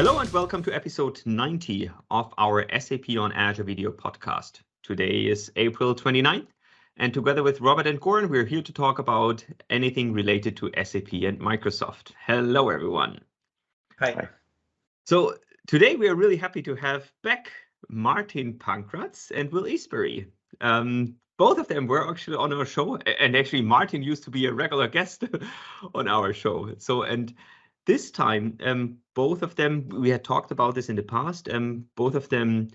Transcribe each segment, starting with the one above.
Hello and welcome to episode 90 of our SAP on Azure video podcast. Today is April 29th, and together with Robert and Goran, we're here to talk about anything related to SAP and Microsoft. Hello, everyone. Hi. So today we are really happy to have back Martin Pankraz and Will Eastbury. Both of them were actually on our show, and actually Martin used to be a regular guest on our show. This time, both of them, we had talked about this in the past, both of them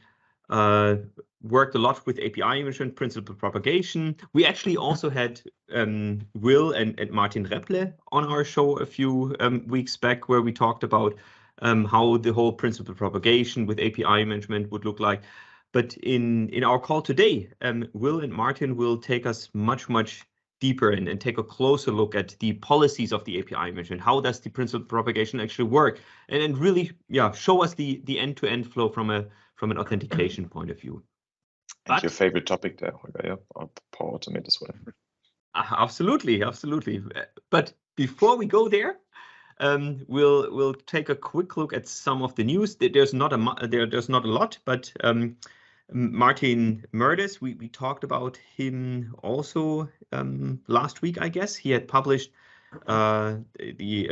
worked a lot with API management, principal propagation. We actually also had Will and Martin Merdes on our show a few weeks back, where we talked about how the whole principal propagation with API management would look like. But in our call today, Will and Martin will take us much deeper and take a closer look at the policies of the API management. How does the principal propagation actually work? And really, show us the end-to-end flow from an authentication point of view. And your favorite topic there, Power Automate as well. Absolutely. But before we go there, we'll take a quick look at some of the news. There's not a lot, but Martin Merdes, we talked about him also last week, I guess. He had published a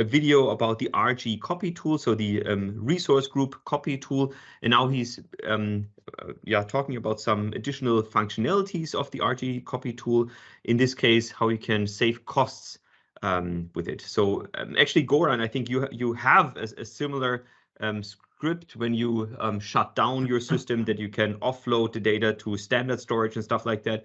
video about the RGCOPY tool, so the resource group copy tool, and now he's talking about some additional functionalities of the RGCOPY tool. In this case, how you can save costs with it. So actually, Goran, I think you have a similar script when you shut down your system, that you can offload the data to standard storage and stuff like that.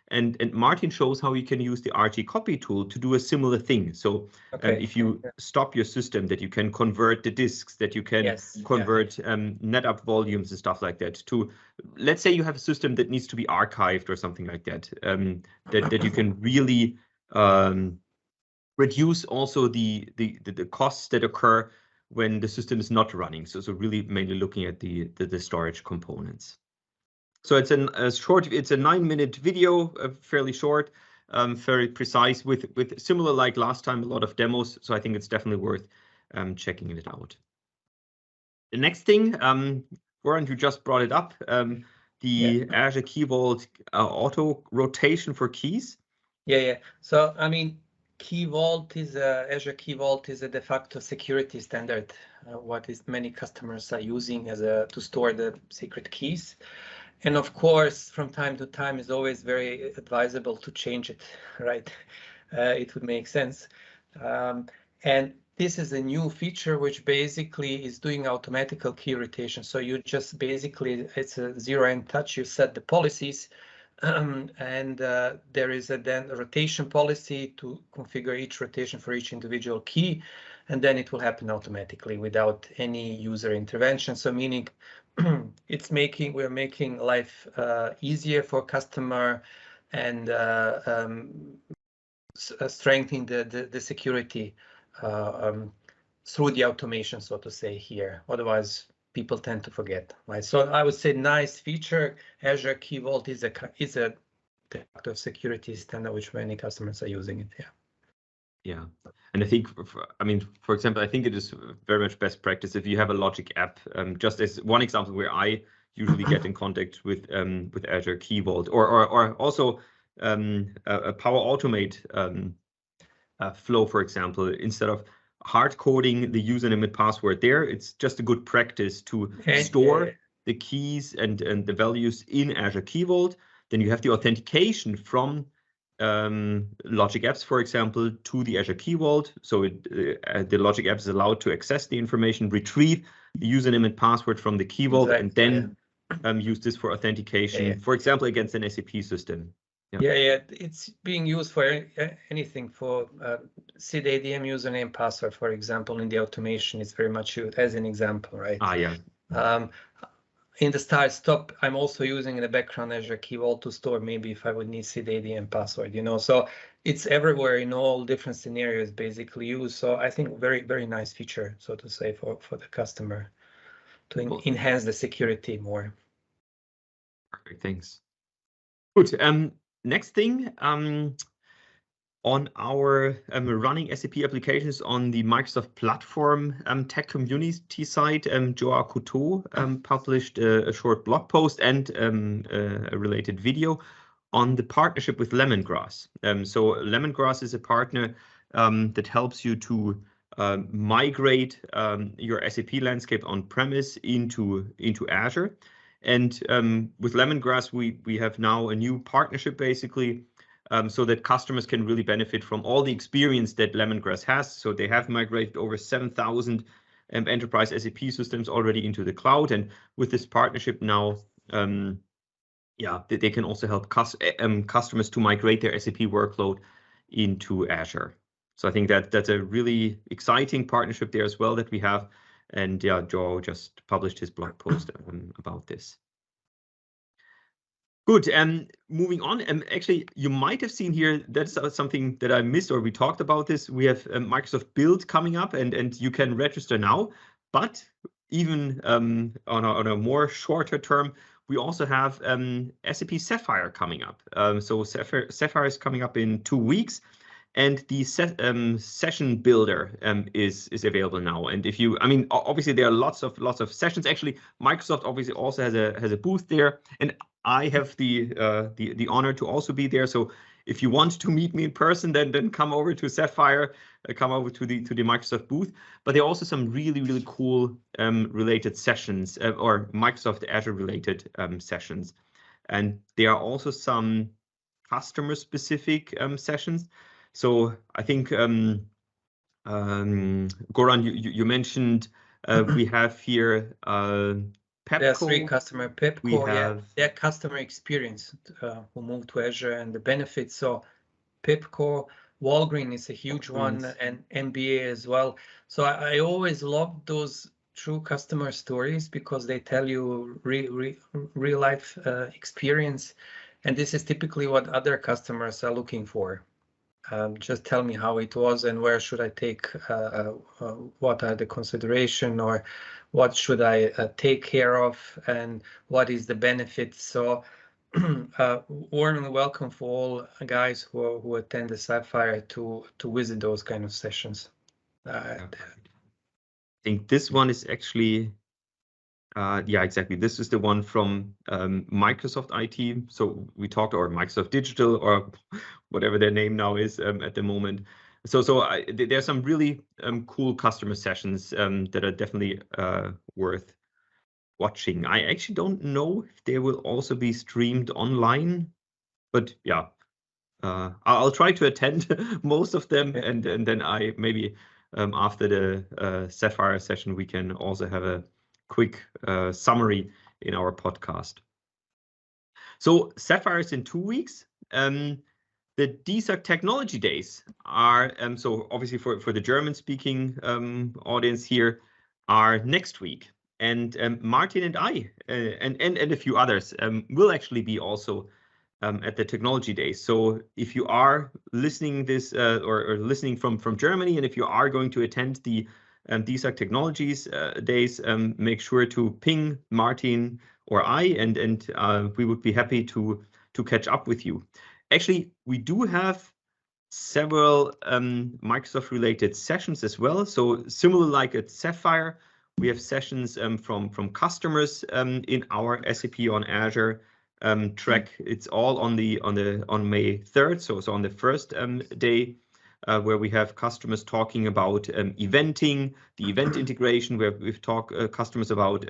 And Martin shows how you can use the RGCOPY tool to do a similar thing. So if you stop your system, that you can convert the disks, that you can convert NetApp volumes and stuff like that to, let's say you have a system that needs to be archived or something like that, that you can really reduce also the costs that occur when the system is not running. So really mainly looking at the storage components. So it's a 9-minute video, fairly short, very precise, with similar like last time, a lot of demos. So I think it's definitely worth checking it out. The next thing, Goran, you just brought it up, the Azure Key Vault auto rotation for keys. So I mean, Azure Key Vault is a de facto security standard. What many customers are using to store the secret keys. And of course, from time to time, it's always very advisable to change it, right? It would make sense. And this is a new feature which basically is doing automatical key rotation. So you just basically, it's a zero-end touch. You set the policies, and there is then a rotation policy to configure each rotation for each individual key, and then it will happen automatically without any user intervention. So meaning we're making life easier for customer and strengthening the security through the automation, so to say here. Otherwise, people tend to forget, right? So I would say nice feature. Azure Key Vault is a de facto security standard which many customers are using it. Yeah, and I think, for example, I think it is very much best practice if you have a logic app. Just as one example where I usually get in contact with Azure Key Vault, or also a Power Automate flow, for example, instead of hard coding the username and password there, it's just a good practice to store the keys and the values in Azure Key Vault. Then you have the authentication from Logic Apps, for example, to the Azure Key Vault. So the Logic App is allowed to access the information, retrieve the username and password from the Key Vault, and then use this for authentication, for example, against an SAP system. It's being used for anything, for SID-ADM username password, for example, in the automation. It's very much used as an example, right? In the start-stop, I'm also using in the background Azure Key Vault to store maybe if I would need SID-ADM password, So it's everywhere in all different scenarios basically used. So I think very nice feature, so to say, for the customer to enhance the security more. Perfect, thanks. Good. Next thing, on our running SAP applications on the Microsoft Platform Tech Community site, Joao Couto published a short blog post and a related video on the partnership with Lemongrass. So Lemongrass is a partner that helps you to migrate your SAP landscape on-premise into Azure. And with Lemongrass, we have now a new partnership, basically, so that customers can really benefit from all the experience that Lemongrass has. So they have migrated over 7,000 enterprise SAP systems already into the cloud. And with this partnership now, they can also help customers to migrate their SAP workload into Azure. So I think that's a really exciting partnership there as well that we have. And yeah, Joe just published his blog post about this. Good. Moving on. Actually, you might have seen here, that's something that I missed, or we talked about this. We have Microsoft Build coming up, and you can register now. But even on a more shorter term, we also have SAP Sapphire coming up. So Sapphire is coming up in 2 weeks. And the session builder is available now. And if you, I mean, obviously there are lots of sessions. Actually, Microsoft obviously also has a booth there, and I have the honor to also be there. So if you want to meet me in person, then come over to Sapphire, come over to the Microsoft booth. But there are also some really cool related sessions or Microsoft Azure related sessions, and there are also some customer specific sessions. So I think, Goran, you mentioned we have here Pepco. There's 3 customer Pepco. We have their customer experience who moved to Azure and the benefits. So Pepco, Walgreens is a huge one, and MBA as well. So I always love those true customer stories because they tell you real life experience, and this is typically what other customers are looking for. Just tell me how it was and where should I take, what are the consideration, or what should I take care of, and what is the benefit. So warmly welcome for all guys who attend the Sapphire to visit those kind of sessions. I think this one is actually, yeah, exactly. This is the one from Microsoft IT. So we talked, or Microsoft Digital, or whatever their name now is at the moment. So there's some really cool customer sessions that are definitely worth watching. I actually don't know if they will also be streamed online, but yeah, I'll try to attend most of them, and then I maybe after the Sapphire session we can also have a quick summary in our podcast. So Sapphire is in 2 weeks. The DSAG Technologietage are, so obviously for the German-speaking audience here, are next week. And Martin and I, and a few others, will actually be also at the Technologietage. So if you are listening this or listening from Germany, and if you are going to attend the DSAG Technologies days, make sure to ping Martin or I, and we would be happy to catch up with you. Actually, we do have several Microsoft related sessions as well. So similar like at Sapphire, we have sessions from customers in our SAP on Azure track. It's all on May 3rd, so on the first day, where we have customers talking about eventing, the event integration, where we've talked customers about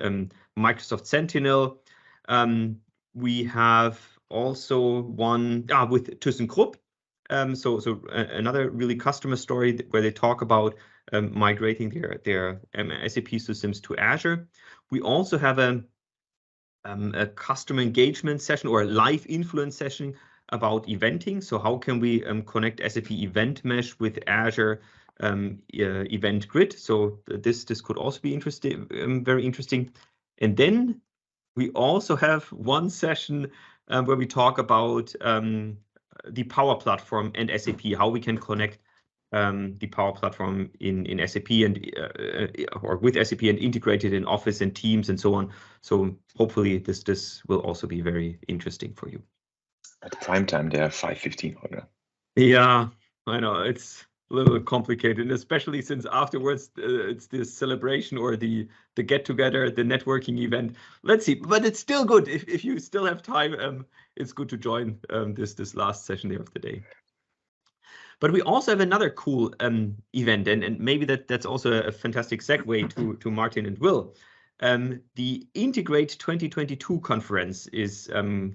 Microsoft Sentinel. We have also one with ThyssenKrupp. So another really customer story where they talk about migrating their SAP systems to Azure. We also have a customer engagement session or a live influence session about eventing. So how can we connect SAP Event Mesh with Azure Event Grid? So this could also be interesting, very interesting. And then we also have one session where we talk about the Power Platform and SAP, how we can connect the Power Platform in SAP and or with SAP and integrate it in Office and Teams and so on. So hopefully this will also be very interesting for you. At prime time, they are 5:15 order. Yeah, I know it's a little complicated, especially since afterwards it's the celebration or the get together, the networking event. Let's see, but it's still good if you still have time. It's good to join this last session there of the day. But we also have another cool event, and maybe that's also a fantastic segue to Martin and Will. The Integrate 2022 conference is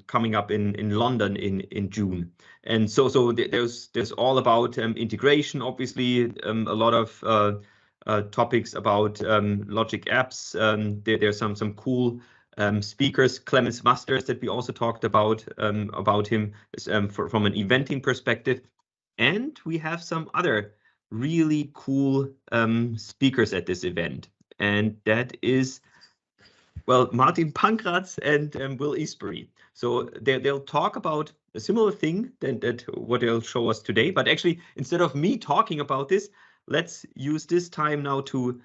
coming up in London in June, and so there's all about integration. Obviously, a lot of topics about logic apps. There's some cool speakers, Clemens Masters, that we also talked about him from an eventing perspective. And we have some other really cool speakers at this event. And that is, well, Martin Pankraz and Will Eastbury. So they'll talk about a similar thing that what they'll show us today. But actually, instead of me talking about this, let's use this time now to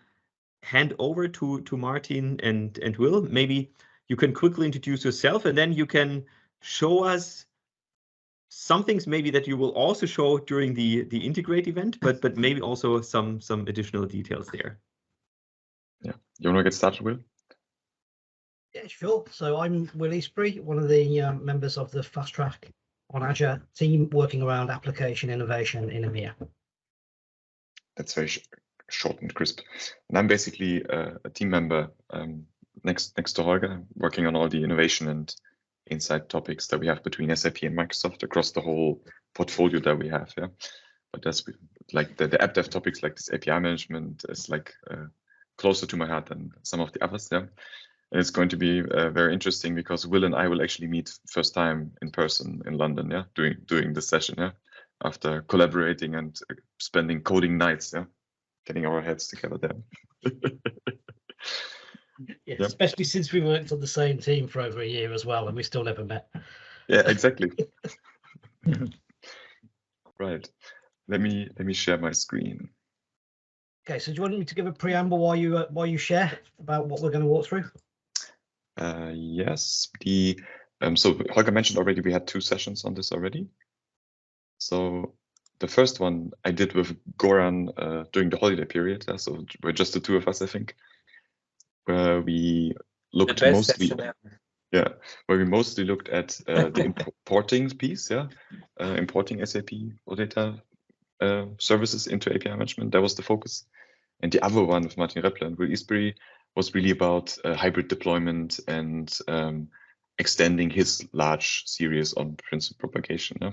hand over to Martin and Will. Maybe you can quickly introduce yourself, and then you can show us some things maybe that you will also show during the Integrate event, but maybe also some additional details there. Yeah, you want to get started, Will? Yeah, sure. So I'm Will Eastbury, one of the members of the Fast Track on Azure team working around application innovation in EMEA. That's very short and crisp. And I'm basically a team member next to Holger, working on all the innovation and insight topics that we have between SAP and Microsoft across the whole portfolio that we have. Yeah, but that's like the app dev topics, like this API management, is like closer to my heart than some of the others. Yeah, and it's going to be very interesting because Will and I will actually meet first time in person in London. Yeah, doing this session. Yeah, after collaborating and spending coding nights. Yeah, getting our heads together there. Yeah, Yep. Especially since we worked on the same team for over a year as well, and we still never met. Yeah, exactly. Right. Let me share my screen. Okay, so do you want me to give a preamble while you share about what we're going to walk through? Yes. So Holger mentioned already we had 2 sessions on this already. So the first one I did with Goran during the holiday period. So we're just the 2 of us, I think. Where we looked mostly, where we mostly looked at the importing piece, importing SAP OData services into API management. That was the focus. And the other one with Martin Repler and Will Eastbury was really about hybrid deployment and extending his large series on Principal Propagation. Yeah?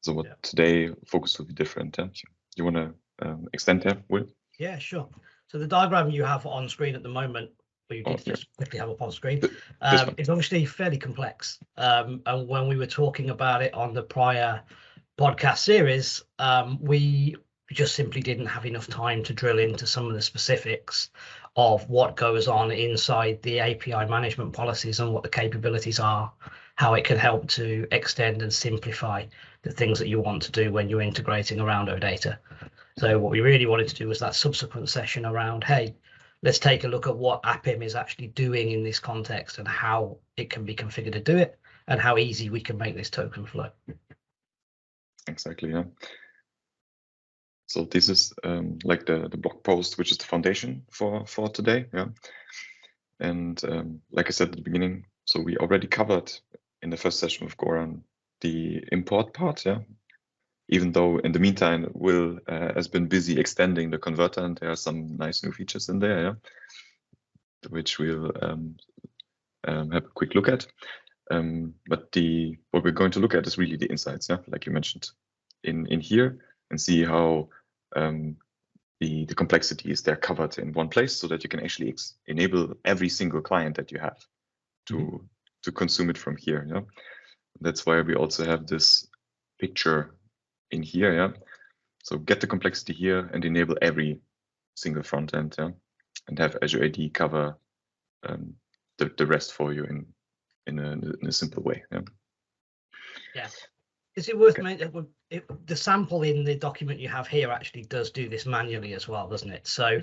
So today focus will be different. Yeah? You want to extend there, Will? Yeah, sure. So the diagram you have on screen at the moment, or you did just quickly have up on screen, is obviously fairly complex. And when we were talking about it on the prior podcast series, we just simply didn't have enough time to drill into some of the specifics of what goes on inside the API management policies and what the capabilities are, how it can help to extend and simplify the things that you want to do when you're integrating around OData. So what we really wanted to do was that subsequent session around, hey, let's take a look at what APIM is actually doing in this context and how it can be configured to do it and how easy we can make this token flow. Exactly, yeah. So this is like the blog post, which is the foundation for today, yeah. And like I said at the beginning, so we already covered in the first session with Goran the import part, yeah. Even though in the meantime, Will has been busy extending the converter, and there are some nice new features in there, yeah, which we'll have a quick look at. But what we're going to look at is really the insights, yeah, like you mentioned in here, and see how the complexities they're covered in one place, so that you can actually enable every single client that you have to consume it from here. Yeah, that's why we also have this picture in here, yeah. So get the complexity here and enable every single front end, yeah, and have Azure AD cover the rest for you in a simple way, yeah. Yeah. Is it worth mentioning the sample in the document you have here actually does do this manually as well, doesn't it? So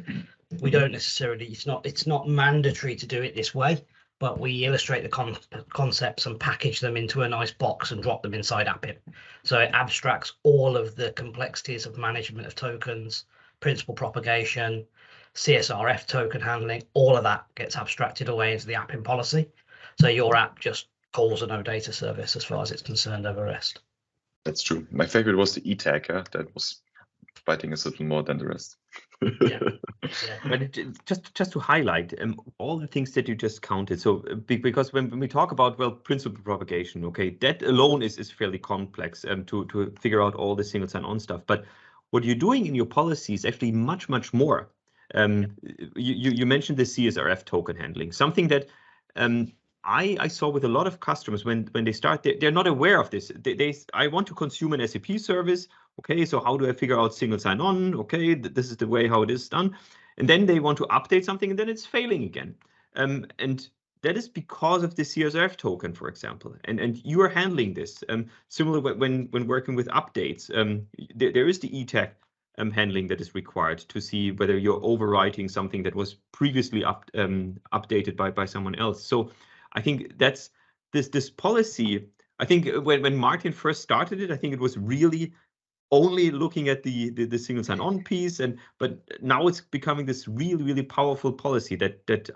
we don't necessarily, it's not mandatory to do it this way, but we illustrate the concepts and package them into a nice box and drop them inside API. So it abstracts all of the complexities of management of tokens, principal propagation, CSRF token handling, all of that gets abstracted away into the API policy. So your app just calls an OData service as far as it's concerned over REST. That's true. My favorite was the E-tag. That was biting us a little more than the rest. Yeah. But just to highlight all the things that you just counted. So because when we talk about, well, principal propagation, okay, that alone is fairly complex to figure out all the single sign-on stuff. But what you're doing in your policy is actually much more. You mentioned the CSRF token handling, something that I saw with a lot of customers when they start, they're not aware of this. I want to consume an SAP service. Okay, so how do I figure out single sign-on? Okay, this is the way how it is done. And then they want to update something and then it's failing again. And that is because of the CSRF token, for example. And you are handling this. Similar when working with updates, there is the E-tag handling that is required to see whether you're overwriting something that was previously updated by someone else. So I think that's this policy. I think when Martin first started it, I think it was really only looking at the single sign-on piece, but now it's becoming this really powerful policy that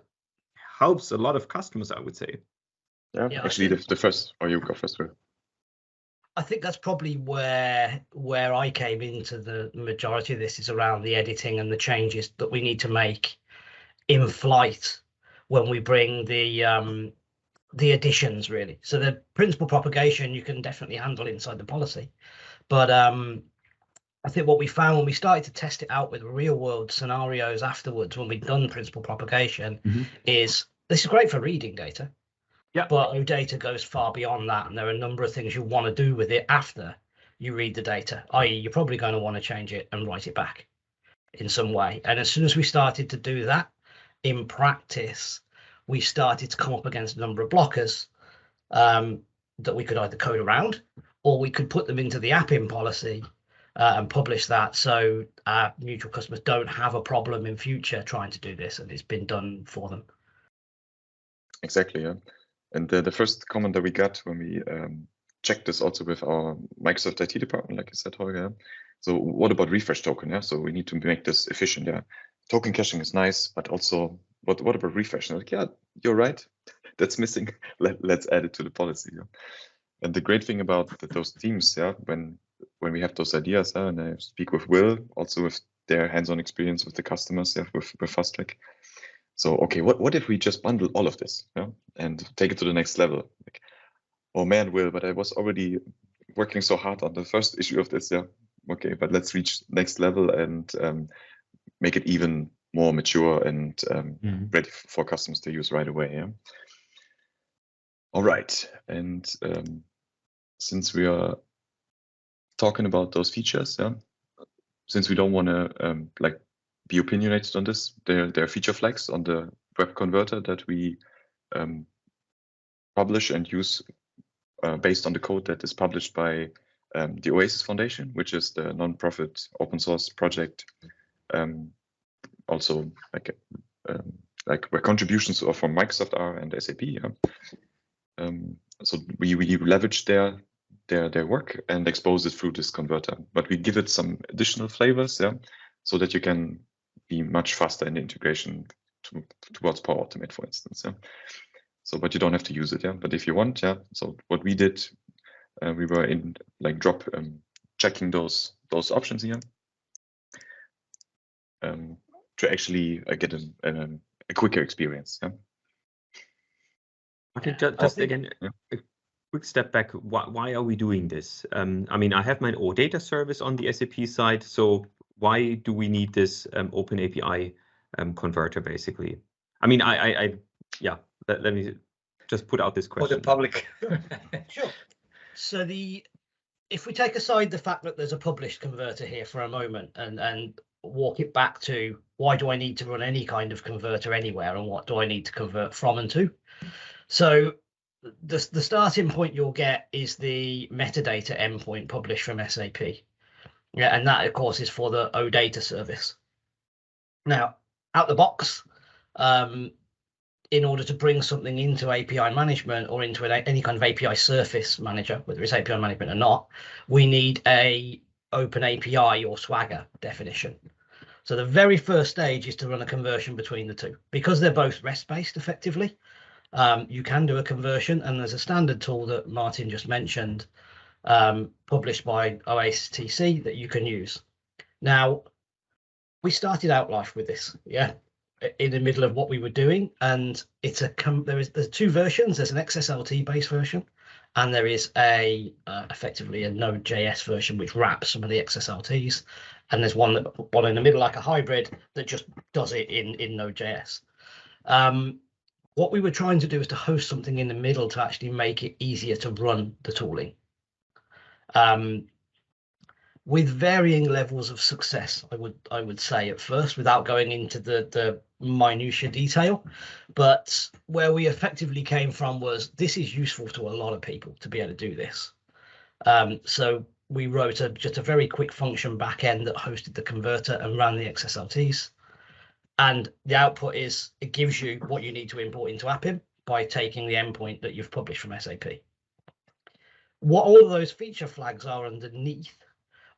helps a lot of customers, I would say. Yeah, actually, the first, or you go first. I think that's probably where I came into the majority of this is around the editing and the changes that we need to make in flight when we bring the additions, really. So the principal propagation you can definitely handle inside the policy. But I think what we found when we started to test it out with real world scenarios afterwards, when we'd done principal propagation, is this is great for reading data. Yeah. But OData goes far beyond that. And there are a number of things you want to do with it after you read the data, i.e. you're probably going to want to change it and write it back in some way. And as soon as we started to do that in practice, we started to come up against a number of blockers that we could either code around or we could put them into the app-in policy and publish that so mutual customers don't have a problem in future trying to do this, and it's been done for them. Exactly, yeah. And the first comment that we got when we checked this also with our Microsoft IT department, like you said, Holger. So what about refresh token? Yeah, so we need to make this efficient. Yeah, token caching is nice, but also what about refresh? And like, yeah, you're right. That's missing. Let's add it to the policy. Yeah. And the great thing about those teams, yeah, when we have those ideas, and I speak with Will, also with their hands-on experience with the customers, yeah, with Fast Track. So, okay, what if we just bundle all of this, yeah, and take it to the next level? Like, oh man, Will, but I was already working so hard on the first issue of this, yeah. Okay, but let's reach next level and make it even more mature and ready for customers to use right away. Yeah. All right, and since we are talking about those features, yeah, since we don't want to like be opinionated on this, there are feature flags on the web converter that we publish and use based on the code that is published by the Oasis Foundation, which is the non-profit open source project. Also, like where contributions are from Microsoft are and SAP. Yeah. So we leverage their work and expose it through this converter, but we give it some additional flavors, yeah, so that you can be much faster in the integration towards Power Automate, for instance. Yeah. So, but you don't have to use it, yeah. But if you want, yeah. So what we did, we were in like checking those options here to actually get a quicker experience. Yeah. Okay, just again, a quick step back. Why are we doing this? I mean, I have my OData service on the SAP side, so why do we need this OpenAPI converter, basically? I mean, yeah, let me just put out this question. For the public. Sure. So if we take aside the fact that there's a published converter here for a moment and walk it back to why do I need to run any kind of converter anywhere and what do I need to convert from and to? So the starting point you'll get is the metadata endpoint published from SAP. Yeah, and that, of course, is for the OData service. Now, out the box, in order to bring something into API management or into any kind of API surface manager, whether it's API management or not, we need a OpenAPI or Swagger definition. So the very first stage is to run a conversion between the two. Because they're both REST-based effectively, you can do a conversion, and there's a standard tool that Martin just mentioned, published by OATC, that you can use. Now, we started out life with this, in the middle of what we were doing, and it's there's two versions. There's an XSLT based version, and there is effectively a Node.js version which wraps some of the XSLTs, and there's one in the middle, like a hybrid, that just does it in Node.js. What we were trying to do is to host something in the middle to actually make it easier to run the tooling. With varying levels of success, I would say at first, without going into the minutiae detail. But where we effectively came from was, this is useful to a lot of people to be able to do this. So we wrote just a very quick function backend that hosted the converter and ran the XSLTs. And the output is, it gives you what you need to import into Appim by taking the endpoint that you've published from SAP. What all of those feature flags are underneath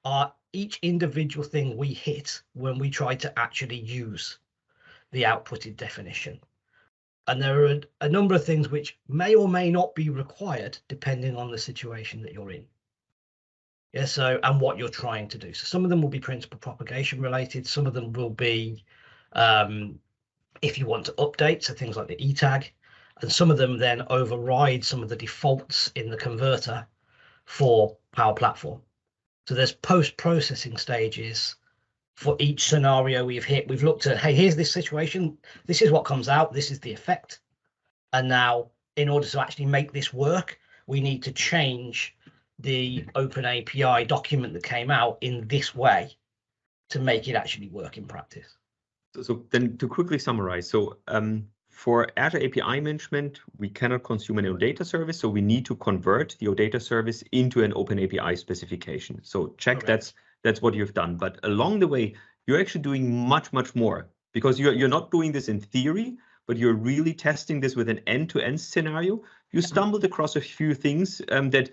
are each individual thing we hit when we try to actually use the outputted definition. And there are a number of things which may or may not be required depending on the situation that you're in. And what you're trying to do. So some of them will be principal propagation related. Some of them will be if you want to update, so things like the ETAG, and some of them then override some of the defaults in the converter for Power Platform. So there's post-processing stages for each scenario we've hit. We've looked at, hey, here's this situation. This is what comes out. This is the effect. And now, in order to actually make this work, we need to change the OpenAPI document that came out in this way to make it actually work in practice. So then to quickly summarize, so for Azure API Management, we cannot consume an OData service, so we need to convert the OData service into an OpenAPI specification. So check, that's what you've done. But along the way, you're actually doing much, much more, because you're not doing this in theory, but you're really testing this with an end-to-end scenario. You stumbled across a few things that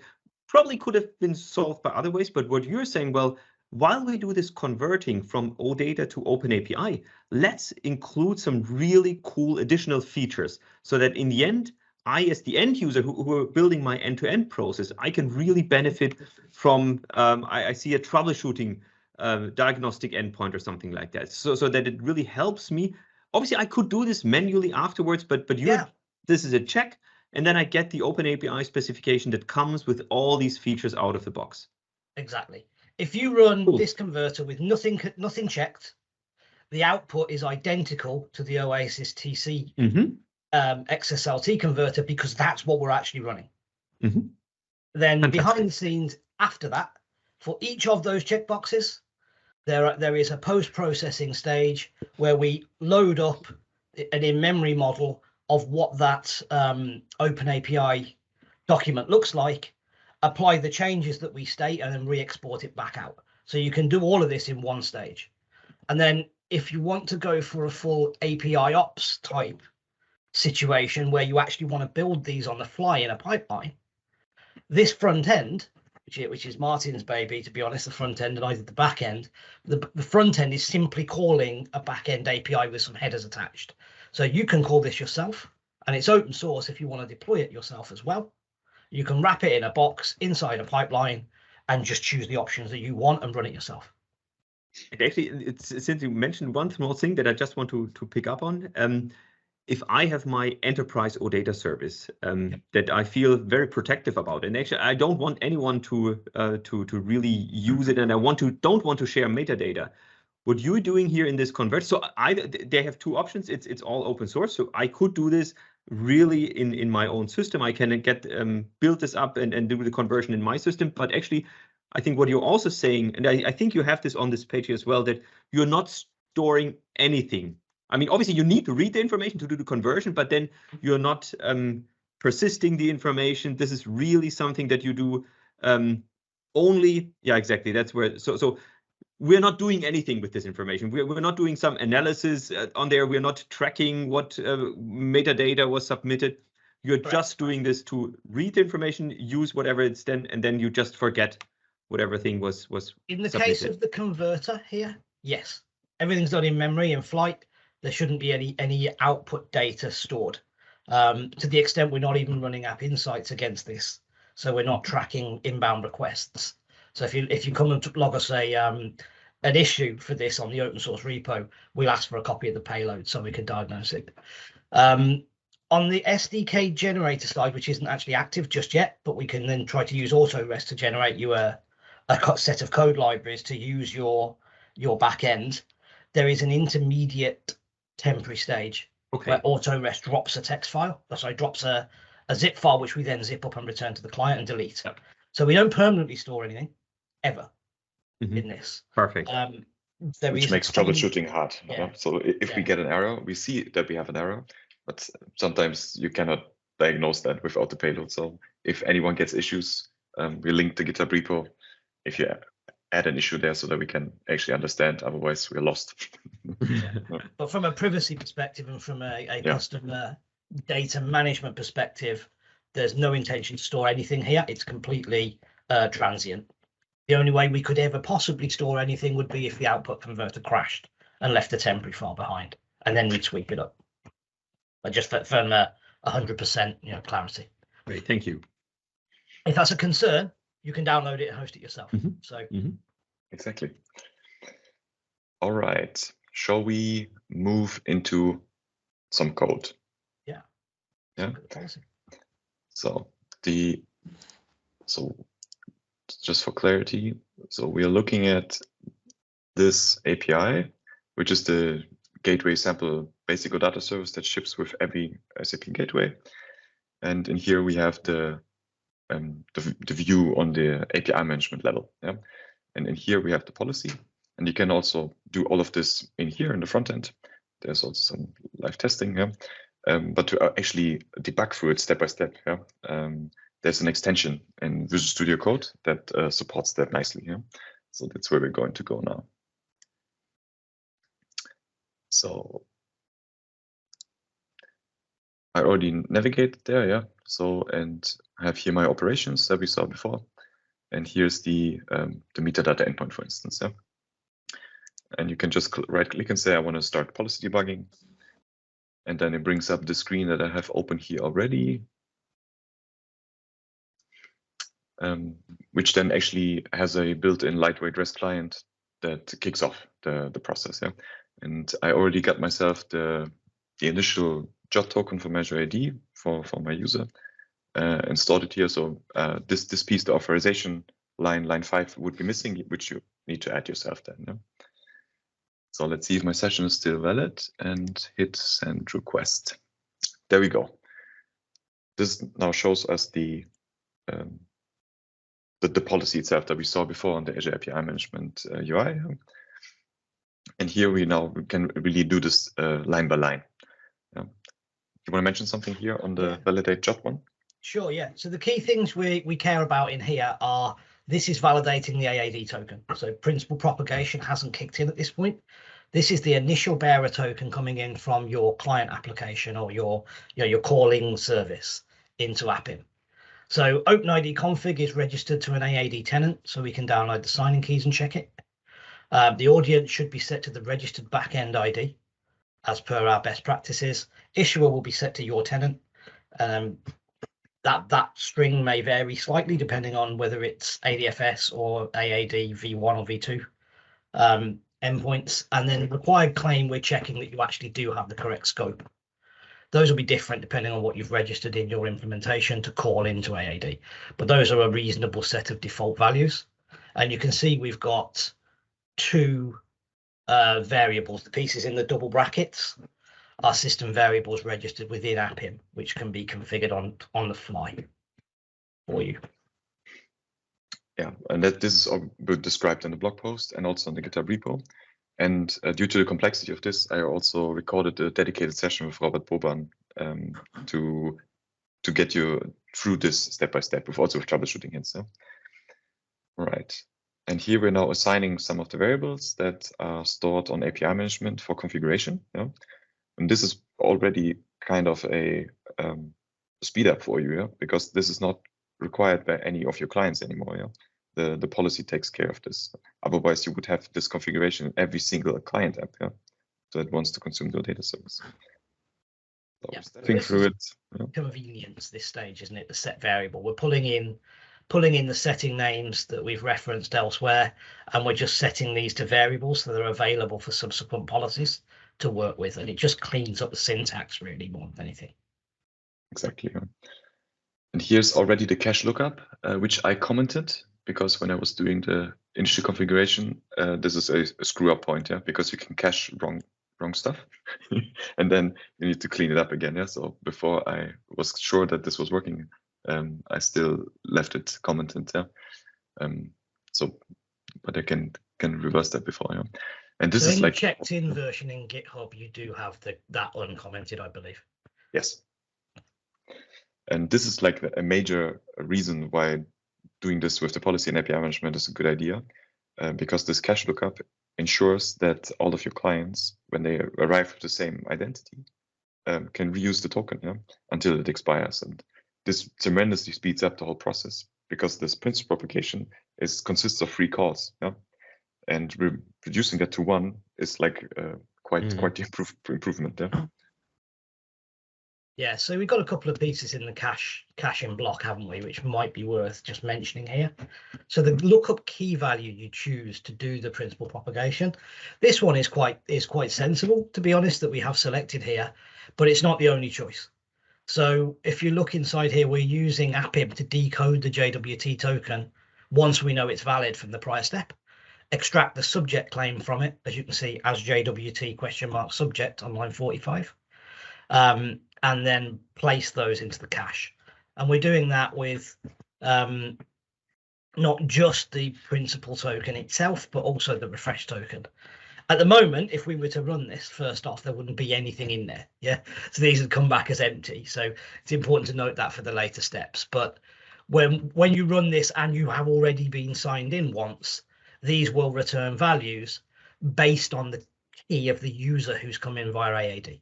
probably could have been solved by other ways, but what you're saying, well, while we do this converting from OData to OpenAPI, let's include some really cool additional features so that in the end, I, as the end user who are building my end-to-end process, I can really benefit from, I see a troubleshooting diagnostic endpoint or something like that. So that it really helps me. Obviously, I could do this manually afterwards, but this is a check. And then I get the OpenAPI specification that comes with all these features out of the box. Exactly. If you run this converter with nothing checked, the output is identical to the Oasis TC XSLT converter, because that's what we're actually running. Then behind the scenes after that, for each of those checkboxes, there is a post-processing stage where we load up an in-memory model of what that OpenAPI document looks like, apply the changes that we state, and then re-export it back out. So you can do all of this in one stage. And then if you want to go for a full API ops type situation where you actually want to build these on the fly in a pipeline, this front end, which is Martin's baby, to be honest, the front end, and I did the back end. The front end is simply calling a back end API with some headers attached. So you can call this yourself, and it's open source if you want to deploy it yourself as well. You can wrap it in a box inside a pipeline and just choose the options that you want and run it yourself. And actually, since you mentioned one small thing that I just want to pick up on, if I have my enterprise OData service that I feel very protective about, and actually I don't want anyone to really use it, and I don't want to share metadata. What you're doing here in this convert, so they have two options. It's all open source, so I could do this really in my own system. I can build this up and do the conversion in my system. But actually, I think what you're also saying, and I think you have this on this page as well, that you're not storing anything. I mean, obviously you need to read the information to do the conversion, but then you're not persisting the information. This is really something that you do only. Yeah, exactly. That's where. So we're not doing anything with this information. We're not doing some analysis on there. We're not tracking what metadata was submitted. You're just doing this to read the information, use whatever it's then, and then you just forget whatever thing was in the submitted. case of the converter here, yes, everything's done in memory in flight. There shouldn't be any output data stored. To the extent we're not even running App Insights against this, so we're not tracking inbound requests. So if you come and log us an issue for this on the open source repo, we'll ask for a copy of the payload so we can diagnose it. On the SDK Generator side, which isn't actually active just yet, but we can then try to use AutoRest to generate you a set of code libraries to use your backend. There is an intermediate temporary stage where AutoRest drops a text file. Sorry, drops a zip file, which we then zip up and return to the client and delete. Yep. So we don't permanently store anything ever in this. Perfect. Which makes troubleshooting hard. Yeah. So if we get an error, we see that we have an error, but sometimes you cannot diagnose that without the payload. So if anyone gets issues, we link the GitHub repo if you add an issue there so that we can actually understand, otherwise we're lost. But from a privacy perspective and from a customer data management perspective, there's no intention to store anything here. It's completely transient. The only way we could ever possibly store anything would be if the output converter crashed and left a temporary file behind, and then we'd sweep it up. But just from 100% clarity. Great, thank you. If that's a concern, you can download it and host it yourself. Exactly. All right. Shall we move into some code? Yeah. So just for clarity, so we are looking at this API, which is the gateway sample basic OData service that ships with every SAP gateway. And in here we have the view on the API management level. Yeah? And in here we have the policy, and you can also do all of this in here in the front end. There's also some live testing. Yeah? But to actually debug through it step by step, there's an extension in Visual Studio Code that supports that nicely. Yeah? So that's where we're going to go now. So I already navigated there, yeah. So, and I have here my operations that we saw before, and here's the metadata endpoint, for instance, yeah. And you can just right-click and say I want to start policy debugging, and then it brings up the screen that I have open here already, which then actually has a built-in lightweight REST client that kicks off the process, yeah. And I already got myself the initial JOT token from Azure AD for my user and stored it here. So this piece, the authorization line 5 would be missing, which you need to add yourself then. Yeah? So let's see if my session is still valid and hit send request. There we go. This now shows us the policy itself that we saw before on the Azure API Management UI. And here we can really do this line by line. Yeah. You want to mention something here on the validate JOT one? Sure, yeah. So the key things we care about in here are this is validating the AAD token. So Principal Propagation hasn't kicked in at this point. This is the initial bearer token coming in from your client application or your calling service into AppIn. So OpenID config is registered to an AAD tenant, so we can download the signing keys and check it. The audience should be set to the registered backend ID as per our best practices. Issuer will be set to your tenant. That string may vary slightly depending on whether it's ADFS or AAD v1 or v2 endpoints. And then required claim, we're checking that you actually do have the correct scope. Those will be different depending on what you've registered in your implementation to call into AAD. But those are a reasonable set of default values. And you can see we've got two variables. The pieces in the double brackets are system variables registered within AppIn, which can be configured on the fly for you. Yeah, and this is described in the blog post and also in the GitHub repo. And due to the complexity of this, I also recorded a dedicated session with Robert Boban to get you through this step by step, with also with troubleshooting hints. Yeah? All right. And here we're now assigning some of the variables that are stored on API management for configuration. Yeah? And this is already kind of a speed up for you, yeah? Because this is not required by any of your clients anymore. Yeah? The policy takes care of this. Otherwise, you would have this configuration in every single client app, yeah? That wants to consume your data service. So Yeah, stepping through it. Yeah. Convenience this stage, isn't it? The set variable. We're pulling in the setting names that we've referenced elsewhere, and we're just setting these to variables so they're available for subsequent policies to work with, and it just cleans up the syntax really more than anything. Exactly. Yeah. And here's already the cache lookup, which I commented because when I was doing the initial configuration, this is a screw up point, yeah, because you can cache wrong stuff, and then you need to clean it up again. Yeah. So before I was sure that this was working, I still left it commented. Yeah. But I can reverse that before. Yeah. And this is like checked in version in GitHub. You do have that uncommented, I believe. Yes. And this is like a major reason why doing this with the policy and API management is a good idea, because this cache lookup ensures that all of your clients, when they arrive with the same identity, can reuse the token, yeah, until it expires. And this tremendously speeds up the whole process because this principal propagation consists of 3 calls, yeah, and reducing that to 1 is like quite the improvement. Yeah. Yeah, so we've got a couple of pieces in the caching block, haven't we, which might be worth just mentioning here. So the lookup key value you choose to do the principal propagation, this one is quite sensible, to be honest, that we have selected here, but it's not the only choice. So if you look inside here, we're using APIM to decode the JWT token once we know it's valid from the prior step, extract the subject claim from it, as you can see, as JWT ? Subject on line 45. And then place those into the cache. And we're doing that with not just the principal token itself, but also the refresh token. At the moment, if we were to run this, first off, there wouldn't be anything in there. Yeah, so these would come back as empty. So it's important to note that for the later steps. But when you run this and you have already been signed in once, these will return values based on the key of the user who's come in via AAD.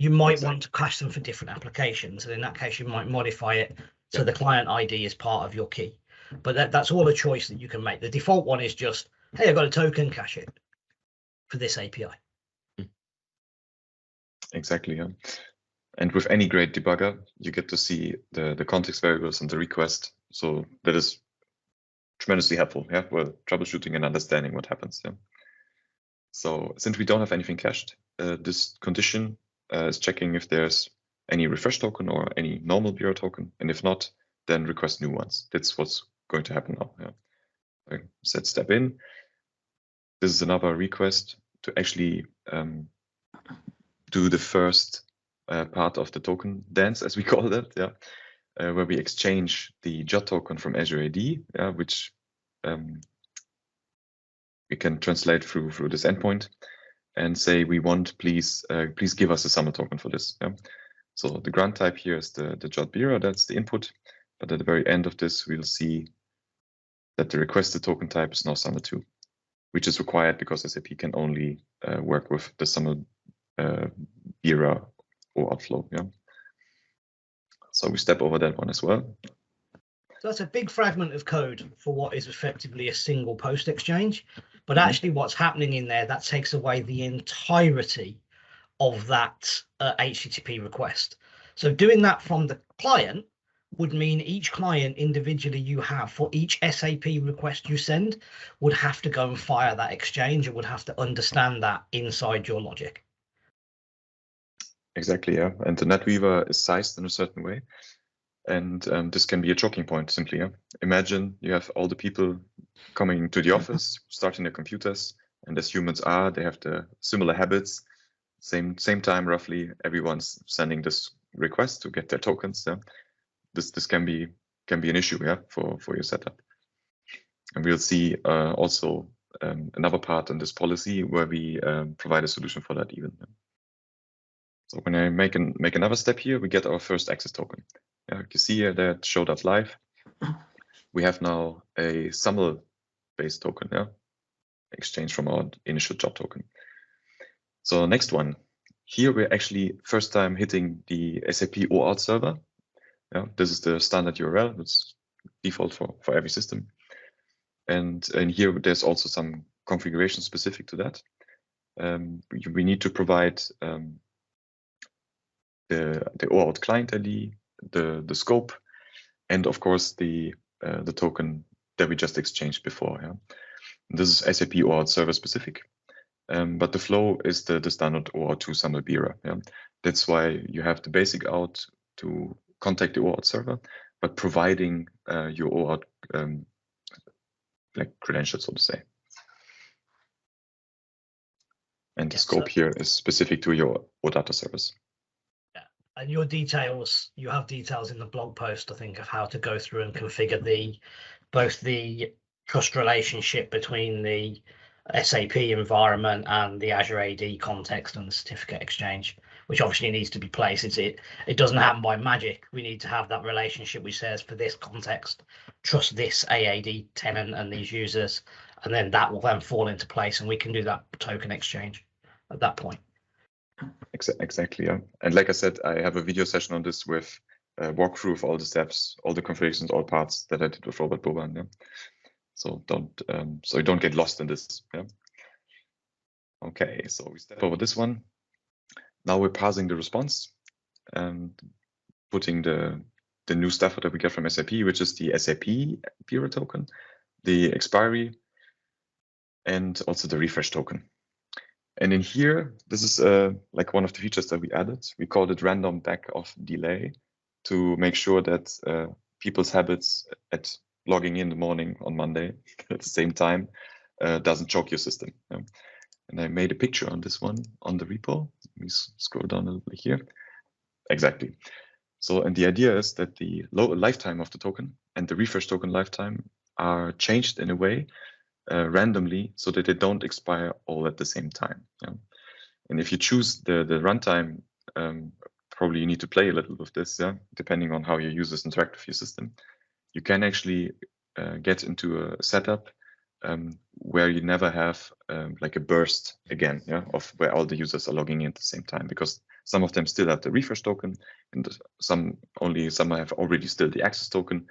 You might want to cache them for different applications, and in that case, you might modify it so the client ID is part of your key. But that's all a choice that you can make. The default one is just, hey, I've got a token, cache it for this API. Exactly, yeah. And with any great debugger, you get to see the context variables and the request. So that is tremendously helpful, yeah, well, troubleshooting and understanding what happens. Yeah. So since we don't have anything cached, this condition is checking if there's any refresh token or any normal bureau token, and if not, then request new ones. That's what's going to happen now. Yeah. I set step in. This is another request to actually do the first part of the token dance, as we call it, yeah, where we exchange the JOT token from Azure AD, yeah, which we can translate through this endpoint, and say we want, please give us a summer token for this. Yeah? So the grant type here is the JOT bureau, that's the input. But at the very end of this, we'll see that the requested token type is now summer2, which is required because SAP can only work with the summer bureau or outflow. Yeah. So we step over that one as well. So that's a big fragment of code for what is effectively a single post exchange. But actually what's happening in there, that takes away the entirety of that HTTP request. So doing that from the client would mean each client individually you have for each SAP request you send would have to go and fire that exchange and would have to understand that inside your logic. Exactly, yeah. And the NetWeaver is sized in a certain way. And this can be a choking point, simply. Yeah? Imagine you have all the people coming to the office, starting their computers, and as humans are, they have the similar habits. Same time, roughly, everyone's sending this request to get their tokens. Yeah? This can be an issue, yeah, for your setup. And we'll see also another part in this policy where we provide a solution for that even. Yeah? So when I make another step here, we get our first access token. You see here that showed up live. we have now a SAML-based token, yeah, exchange from our initial job token. So next one, here we're actually first time hitting the SAP OAuth server. Yeah, this is the standard URL. It's default for every system. And here there's also some configuration specific to that. We need to provide the OAuth client ID, the scope, and of course the token that we just exchanged before. Yeah, this is SAP OAuth server specific, but the flow is the standard OAuth2 SAML BIRA. Yeah, that's why you have the basic out to contact the OAuth server, but providing your OAuth like credentials, so to say. And the scope here is specific to your OData service. Yeah, and your details, you have details in the blog post, I think, of how to go through and configure both the trust relationship between the SAP environment and the Azure AD context and the certificate exchange, which obviously needs to be placed. It doesn't happen by magic. We need to have that relationship which says, for this context, trust this AAD tenant and these users, and then that will then fall into place, and we can do that token exchange at that point. Exactly, yeah. And like I said, I have a video session on this with a walkthrough of all the steps, all the configurations, all parts that I did with Robert Boban. Yeah. So you don't get lost in this. Yeah. Okay, so we step over this one. Now we're parsing the response and putting the new stuff that we get from SAP, which is the SAP BIRA token, the expiry, and also the refresh token. And in here, this is like one of the features that we added. We called it random back-off delay to make sure that people's habits at logging in the morning on Monday at the same time doesn't choke your system. Yeah. And I made a picture on this one on the repo. Let me scroll down a little bit here. Exactly. So, and the idea is that the lifetime of the token and the refresh token lifetime are changed in a way randomly so that they don't expire all at the same time. Yeah. And if you choose the runtime, probably you need to play a little with this, yeah, depending on how your users interact with your system. You can actually get into a setup where you never have like a burst again, yeah, of where all the users are logging in at the same time, because some of them still have the refresh token, and some have already still the access token,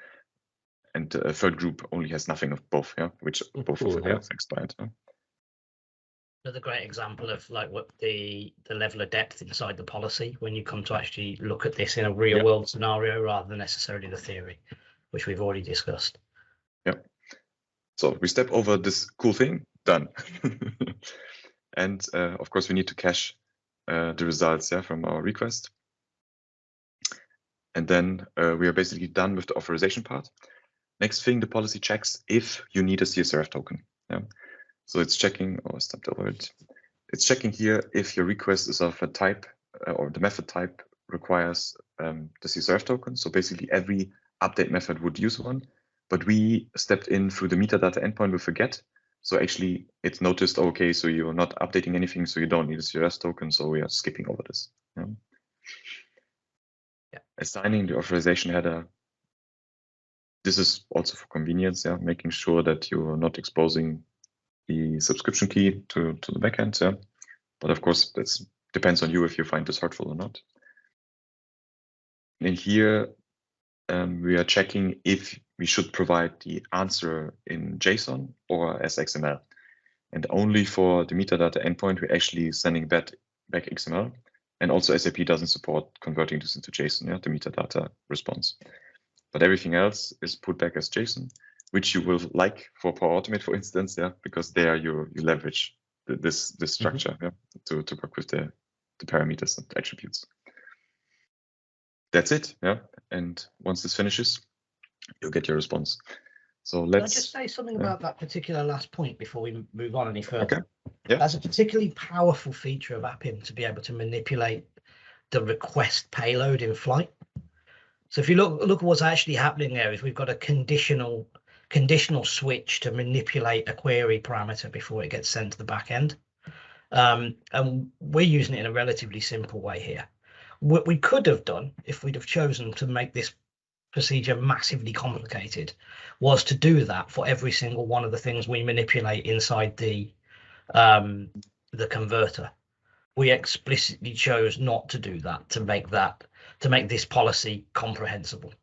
and a third group only has nothing of both, yeah, which both of them have expired. Yeah. Another great example of like what the level of depth inside the policy when you come to actually look at this in a real world scenario rather than necessarily the theory, which we've already discussed. Yeah. So we step over this cool thing, done. And of course we need to cache the results, yeah, from our request. And then we are basically done with the authorization part. Next thing, the policy checks if you need a CSRF token. Yeah. So it's checking, I stepped over it. It's checking here if your request is of a type or the method type requires the CSRF token. So basically every update method would use one, but we stepped in through the metadata endpoint with a get. So actually it's noticed, okay, so you're not updating anything, so you don't need a CSRF token. So we are skipping over this. Yeah. Yeah. Assigning the authorization header. This is also for convenience, yeah, making sure that you're not exposing the subscription key to the backend, yeah. But of course, that depends on you if you find this hurtful or not. And here, we are checking if we should provide the answer in JSON or as XML. And only for the metadata endpoint, we're actually sending back XML. And also SAP doesn't support converting this into JSON, yeah, the metadata response. But everything else is put back as JSON, which you will like for Power Automate, for instance, yeah, because there you leverage this structure, yeah, to work with the parameters and attributes. That's it, yeah. And once this finishes, you'll get your response. So let's just say something about that particular last point before we move on any further. Okay. Yeah. That's a particularly powerful feature of APIM to be able to manipulate the request payload in flight. So if you look at what's actually happening there is we've got a conditional switch to manipulate a query parameter before it gets sent to the back end. And we're using it in a relatively simple way here. What we could have done if we'd have chosen to make this procedure massively complicated was to do that for every single one of the things we manipulate inside the converter. We explicitly chose not to do that, to make this policy comprehensible.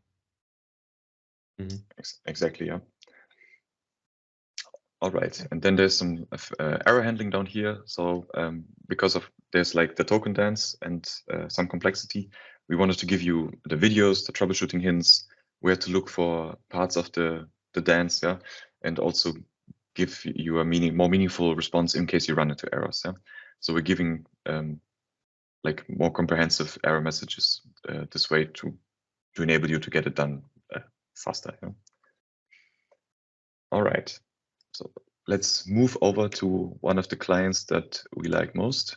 Exactly, yeah. All right, and then there's some error handling down here. So because of there's like the token dance and some complexity, we wanted to give you the videos, the troubleshooting hints, where to look for parts of the dance, yeah, and also give you a more meaningful response in case you run into errors, yeah. So we're giving like more comprehensive error messages this way to enable you to get it done faster. Yeah? All right, so let's move over to one of the clients that we like most.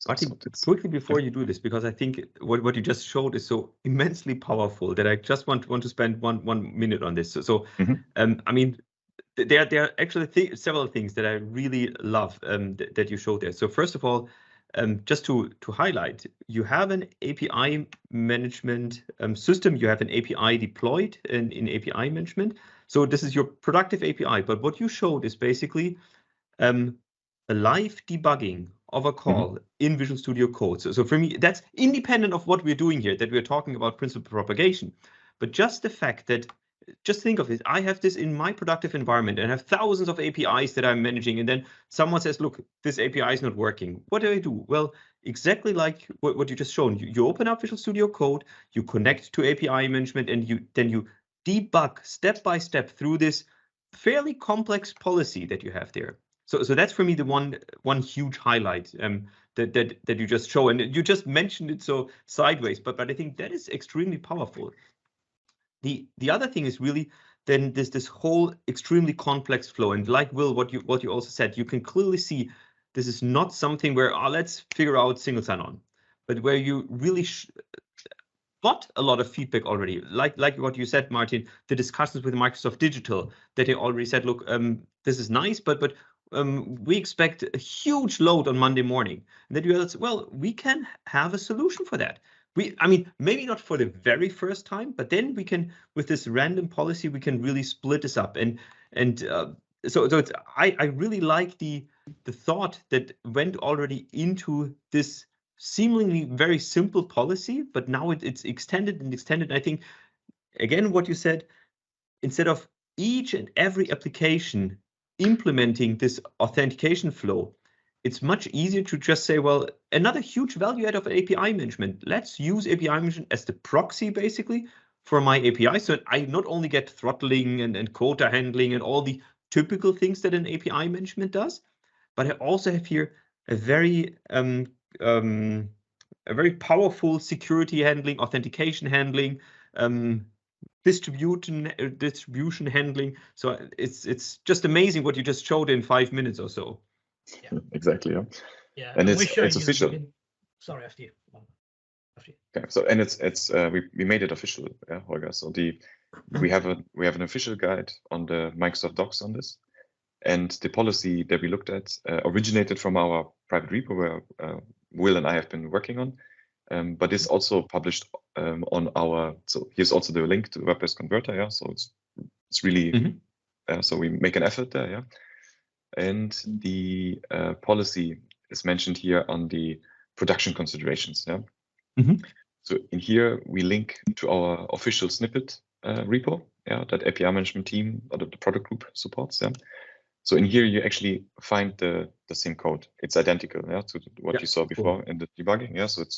Martin, quickly before you do this, because I think what you just showed is so immensely powerful that I just want to spend one minute on this. I mean, there are actually several things that I really love that you showed there. So first of all, just to highlight, you have an API management system. You have an API deployed in API management. So this is your productive API. But what you showed is basically a live debugging of a call in Visual Studio Code. So for me, that's independent of what we're doing here, that we're talking about principal propagation. But just the fact that, just think of it, I have this in my productive environment and I have thousands of APIs that I'm managing, and then someone says, look, this API is not working. What do I do? Well, exactly like what you just shown. You open up Visual Studio Code, you connect to API management, and then you debug step by step through this fairly complex policy that you have there. So that's for me the one huge highlight that you just show, and you just mentioned it so sideways, but I think that is extremely powerful. The other thing is really then this whole extremely complex flow, and like Will, what you also said, you can clearly see this is not something where let's figure out single sign-on, but where you really got a lot of feedback already, like what you said, Martin, the discussions with Microsoft Digital, that they already said, look, this is nice, but we expect a huge load on Monday morning. And then you realize, well, we can have a solution for that. I mean, maybe not for the very first time, but then we can, with this random policy, we can really split this up. So it's, I really like the thought that went already into this seemingly very simple policy, but now it's extended and extended. I think, again, what you said, instead of each and every application implementing this authentication flow, it's much easier to just say, well, another huge value add of API management. Let's use API management as the proxy, basically, for my API. So I not only get throttling and quota handling and all the typical things that an API management does, but I also have here a very powerful security handling, authentication handling, distribution handling. So it's just amazing what you just showed in 5 minutes or so. Yeah. Exactly. Yeah. Yeah, and it's official. Sorry, after you. Okay. So and it's we made it official, yeah, Holger. So we have an official guide on the Microsoft Docs on this, and the policy that we looked at originated from our private repo where Will and I have been working on, but is also published on our. So here's also the link to the WordPress converter. Yeah. So it's really so we make an effort there. Yeah. And the policy is mentioned here on the production considerations. Yeah. So in here we link to our official snippet repo, yeah, that API management team or the product group supports. Yeah. So in here you actually find the same code. It's identical, yeah, to what you saw before in the debugging. Yeah. So it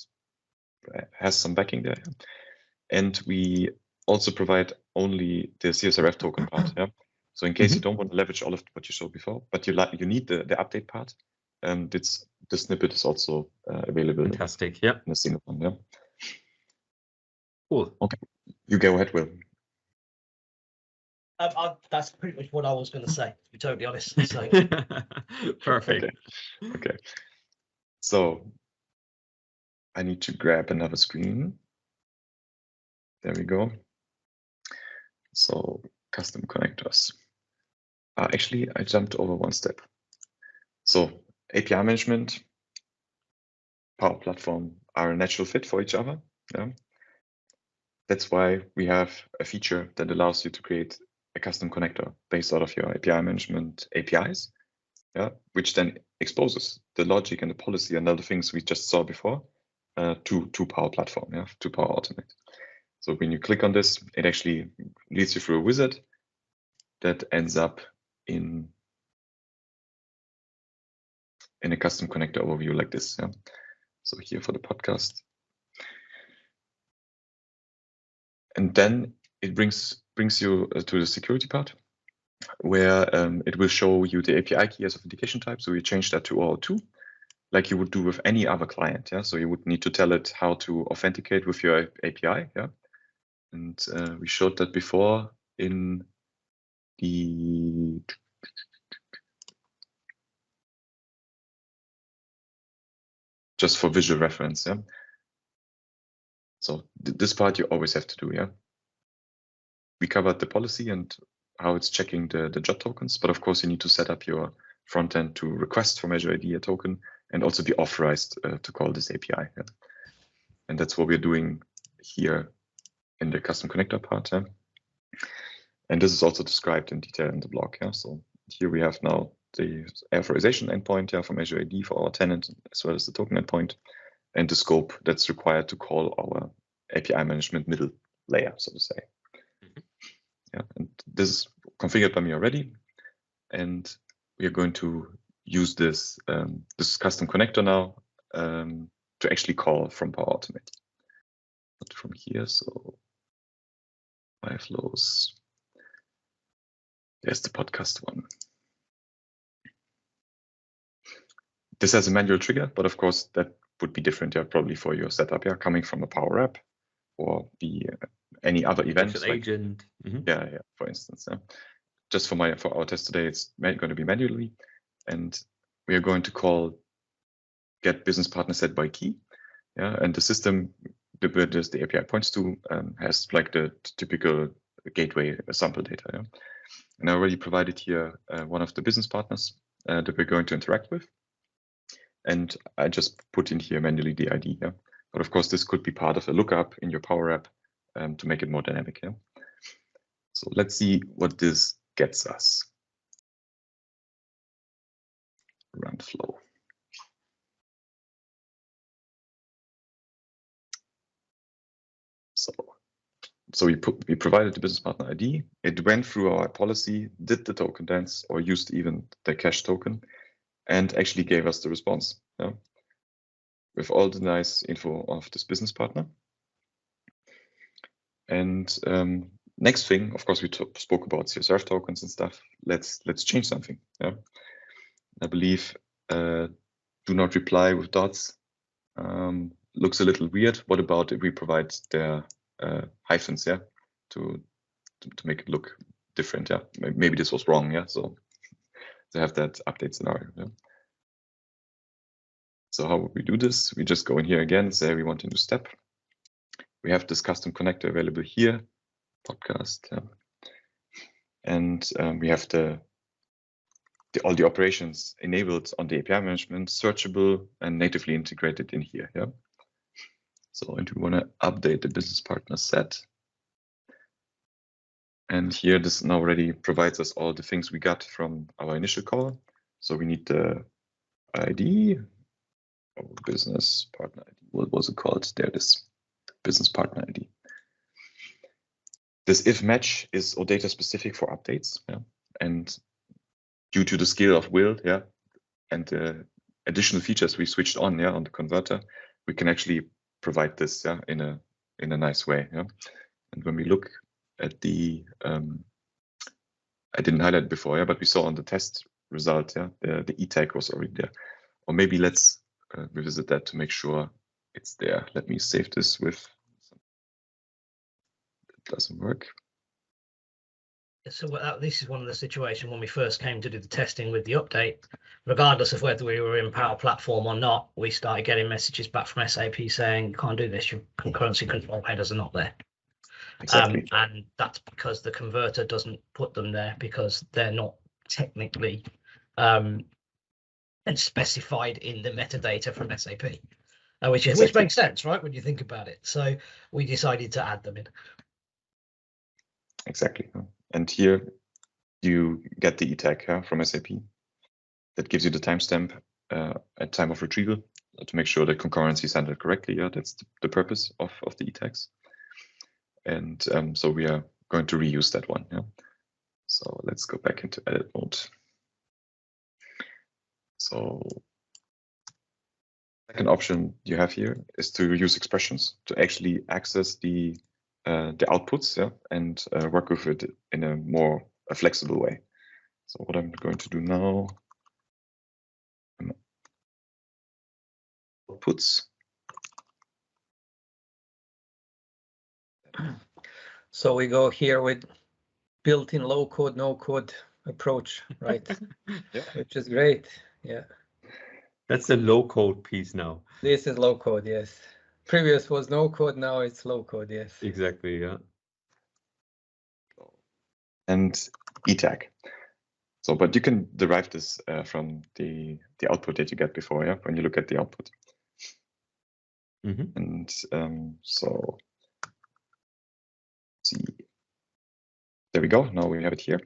has some backing there. Yeah? And we also provide only the CSRF token part. Yeah. So in case you don't want to leverage all of what you showed before, but you need the update part, the snippet is also available. Fantastic. Yeah. In a single one. Yeah. Cool. Okay. You go ahead, Will. That's pretty much what I was going to say, to be totally honest. So. Perfect. Okay. So I need to grab another screen. There we go. So custom connectors. Actually, I jumped over one step. So API management, Power Platform are a natural fit for each other. Yeah. that's why we have a feature that allows you to create a custom connector based out of your API management APIs, yeah, which then exposes the logic and the policy and other things we just saw before to Power Platform, yeah, to Power Automate. So when you click on this, it actually leads you through a wizard that ends up in a custom connector overview like this. Yeah. So here for the podcast. And then it brings you to the security part, where it will show you the API key as authentication type. So we change that to OAuth2, like you would do with any other client. Yeah. So you would need to tell it how to authenticate with your API. Yeah. And we showed that before in the just for visual reference. Yeah. So this part you always have to do. Yeah. We covered the policy and how it's checking the job tokens, but of course you need to set up your front end to request from Azure AD a token and also be authorized to call this API. Yeah. And that's what we're doing here in the custom connector part. Yeah. And this is also described in detail in the blog. Yeah. So here we have now the authorization endpoint, yeah, from Azure AD for our tenant, as well as the token endpoint, and the scope that's required to call our API management middle layer, so to say. Yeah, and this is configured by me already, and we are going to use this this custom connector now to actually call from Power Automate. Not from here, so my flows. There's the podcast one. This has a manual trigger, but of course that would be different, yeah, probably for your setup, yeah, coming from a Power App or be any other event. Like, agent. Yeah, for instance. Yeah. Just for our test today, it's going to be manually, and we are going to call get business partner set by key. Yeah, and the system where the API points to has like the typical gateway sample data. Yeah. And I already provided here one of the business partners that we're going to interact with. And I just put in here manually the ID. Yeah. But of course, this could be part of a lookup in your Power App to make it more dynamic. Yeah. So let's see what this gets us. Run flow. So we provided the business partner ID. It went through our policy, did the token dance, or used even the cache token, and actually gave us the response. Yeah, with all the nice info of this business partner. And next thing, of course, we spoke about CSRF tokens and stuff. Let's change something. Yeah, I believe do not reply with dots looks a little weird. What about if we provide their hyphens, yeah, to make it look different? Yeah, maybe this was wrong. Yeah, so to have that update scenario. Yeah. So how would we do this? We just go in here again, say we want a new step. We have this custom connector available here, podcast, yeah. And we have all the operations enabled on the API management, searchable and natively integrated in here. Yeah. So, and we want to update the business partner set. And here, this now already provides us all the things we got from our initial call. So we need the ID, business partner ID. What was it called? There it is, business partner ID. This if match is OData specific for updates. Yeah. And due to the skill of Will, yeah, and the additional features we switched on, yeah, on the converter, we can actually provide this, yeah, in a nice way. Yeah. And when we look at the I didn't highlight it before, yeah, but we saw on the test result, yeah, the E tag was already there. Or maybe let's revisit that to make sure it's there. Let me save this with. It doesn't work. So this is one of the situations when we first came to do the testing with the update, regardless of whether we were in Power Platform or not, we started getting messages back from SAP saying, you can't do this, your concurrency control headers are not there. Exactly. And that's because the converter doesn't put them there because they're not technically and specified in the metadata from SAP. which Exactly. makes sense, right, when you think about it. So we decided to add them in. Exactly. And here you get the tag from SAP that gives you the timestamp at time of retrieval to make sure that concurrency is handled correctly. Yeah, that's the purpose of the tags. And so we are going to reuse that one. Yeah. So let's go back into edit mode. So second option you have here is to use expressions to actually access the outputs, yeah, and work with it in a more flexible way. So what I'm going to do now, outputs. So we go here with built-in low-code, no-code approach, right? Yeah. Which is great. Yeah. That's the low-code piece now. This is low-code, yes. Previous was no-code, now it's low-code, yes. Exactly, yeah. And tag. So, but you can derive this from the output that you get before, yeah, when you look at the output. Mm-hmm. And so, see, there we go. Now we have it here.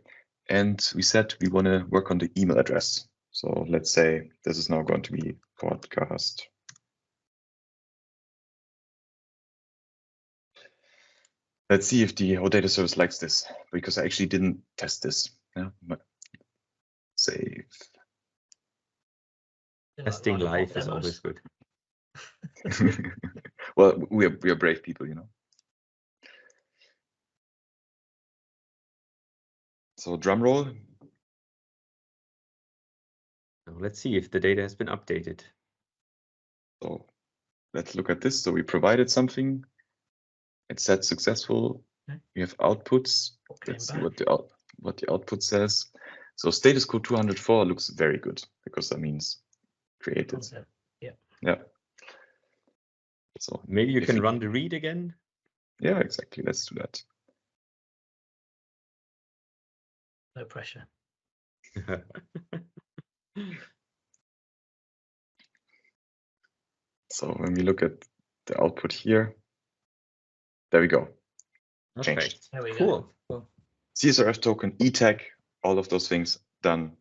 And we said we want to work on the email address. So let's say this is now going to be podcast. Let's see if the OData service likes this, because I actually didn't test this. Yeah. Save. Testing live is always good. Well, we are brave people, you know. So drum roll. Now let's see if the data has been updated. So let's look at this. So we provided something. It said successful. Okay. We have outputs. Let's see what the output says. So status code 204 looks very good, because that means created. Yeah. Yeah. So maybe you can run the read again. Yeah, exactly. Let's do that. No pressure. So when we look at the output here, there we go. Okay. Changed. There we go. Cool. CSRF token, tag, all of those things done.